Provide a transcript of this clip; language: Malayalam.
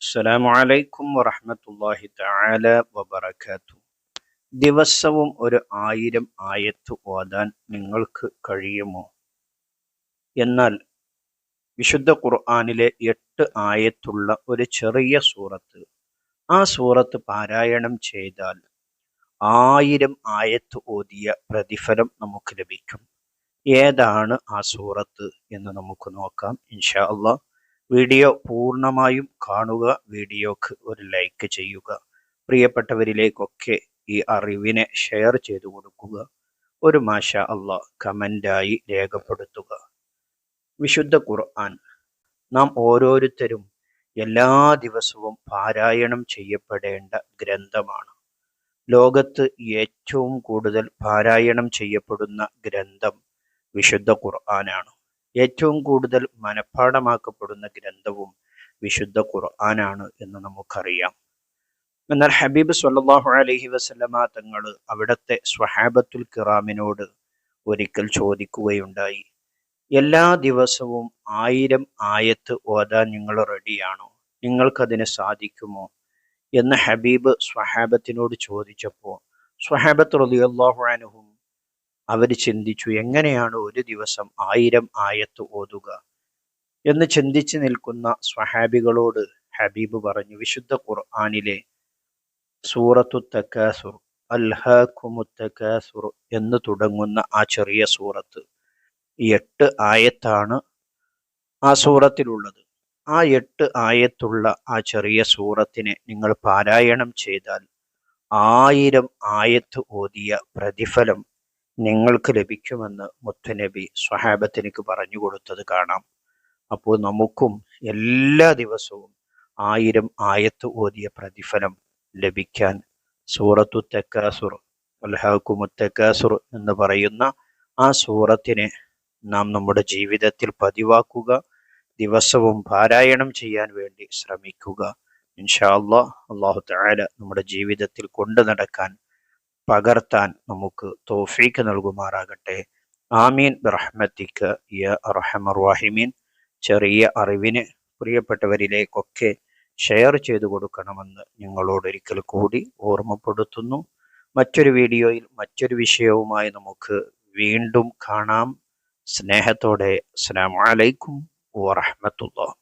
അസ്സലാമു അലൈക്കും വറഹ്മത്തുള്ളാഹി തആല വബറകാതുഹു. ദിവസവും ഒരു 1000 ആയത്ത് ഓതാൻ നിങ്ങൾക്ക് കഴിയുമോ? എന്നാൽ വിശുദ്ധ ഖുർആനിലെ 8 ആയത്തുള്ള ഒരു ചെറിയ സൂറത്ത്, ആ സൂറത്ത് പാരായണം ചെയ്താൽ 1000 ആയത്ത് ഓതിയ പ്രതിഫലം നമുക്ക് ലഭിക്കും. ഏതാണ് ആ സൂറത്ത് എന്ന് നമുക്ക് നോക്കാം ഇൻഷാ അള്ളാഹ്. വീഡിയോ പൂർണ്ണമായും കാണുക, വീഡിയോക്ക് ഒരു ലൈക്ക് ചെയ്യുക, പ്രിയപ്പെട്ടവരിലേക്കൊക്കെ ഈ അറിവിനെ ഷെയർ ചെയ്തു കൊടുക്കുക, ഒരു മാഷാ അള്ളാഹ് കമൻ്റായി രേഖപ്പെടുത്തുക. വിശുദ്ധ ഖുർആൻ നാം ഓരോരുത്തരും എല്ലാ ദിവസവും പാരായണം ചെയ്യപ്പെടേണ്ട ഗ്രന്ഥമാണ്. ലോകത്ത് ഏറ്റവും കൂടുതൽ പാരായണം ചെയ്യപ്പെടുന്ന ഗ്രന്ഥം വിശുദ്ധ ഖുർആനാണ്. ഏറ്റവും കൂടുതൽ മനഃപ്പാഠമാക്കപ്പെടുന്ന ഗ്രന്ഥവും വിശുദ്ധ ഖുർആനാണ് എന്ന് നമുക്കറിയാം. എന്നാൽ ഹബീബ് സ്വല്ലല്ലാഹു അലൈഹി വസല്ലമ തങ്ങൾ അവിടുത്തെ സ്വഹാബത്തുൽ കിറാമിനോട് ഒരിക്കൽ ചോദിക്കുകയുണ്ടായി, എല്ലാ ദിവസവും 1000 ആയത്ത് ഓതാൻ നിങ്ങൾ റെഡിയാണോ? നിങ്ങൾക്കതിന് സാധിക്കുമോ എന്ന് ഹബീബ് സ്വഹാബത്തിനോട് ചോദിച്ചപ്പോൾ സ്വഹാബത്ത് റളിയല്ലാഹു അൻഹും അവർ ചിന്തിച്ചു, എങ്ങനെയാണ് ഒരു ദിവസം 1000 ആയത്ത് ഓതുക എന്ന് ചിന്തിച്ച് നിൽക്കുന്ന സ്വഹാബികളോട് ഹബീബ് പറഞ്ഞു, വിശുദ്ധ ഖുർആനിലെ സൂറത്തു തകാസുർ, അൽഹാകുമുത് തകാസുർ എന്ന് തുടങ്ങുന്ന ആ ചെറിയ സൂറത്ത്, 8 ആയത്താണ് ആ സൂറത്തിലുള്ളത്. ആ 8 ആയത്തുള്ള ആ ചെറിയ സൂറത്തിനെ നിങ്ങൾ പാരായണം ചെയ്താൽ 1000 ആയത്ത് ഓതിയ പ്രതിഫലം നിങ്ങൾക്ക് ലഭിക്കുമെന്ന് മുത്തുനബി സ്വഹാബത്തിനിക്ക് പറഞ്ഞു കൊടുത്തത് കാണാം. അപ്പോൾ നമുക്കും എല്ലാ ദിവസവും 1000 ആയത്ത് ഓതിയ പ്രതിഫലം ലഭിക്കാൻ സൂറത്തു തകാസുർ, അൽഹാകുമുത് തകാസുർ എന്ന് പറയുന്ന ആ സൂറത്തിനെ നാം നമ്മുടെ ജീവിതത്തിൽ പതിവാക്കുക, ദിവസവും പാരായണം ചെയ്യാൻ വേണ്ടി ശ്രമിക്കുക. ഇൻഷാ അല്ലാഹ് അല്ലാഹു തആല നമ്മുടെ ജീവിതത്തിൽ കൊണ്ടു നടക്കാൻ, പകർത്താൻ നമുക്ക് തൗഫീഖ് നൽകുമാറാകട്ടെ. ആമീൻ ബിറഹ്മതിക യാ അർഹമർ റഹീമീൻ. ചെറിയ അറിവിനെ പ്രിയപ്പെട്ടവരിലേക്കൊക്കെ ഷെയർ ചെയ്തു കൊടുക്കണമെന്ന് നിങ്ങളോട് ഒരിക്കൽ കൂടി ഓർമ്മപ്പെടുത്തുന്നു. മറ്റൊരു വീഡിയോയിൽ മറ്റൊരു വിഷയവുമായി നമുക്ക് വീണ്ടും കാണാം. സ്നേഹത്തോടെ അസ്സലാമു അലൈക്കും വറഹ്മത്തുള്ളാഹി.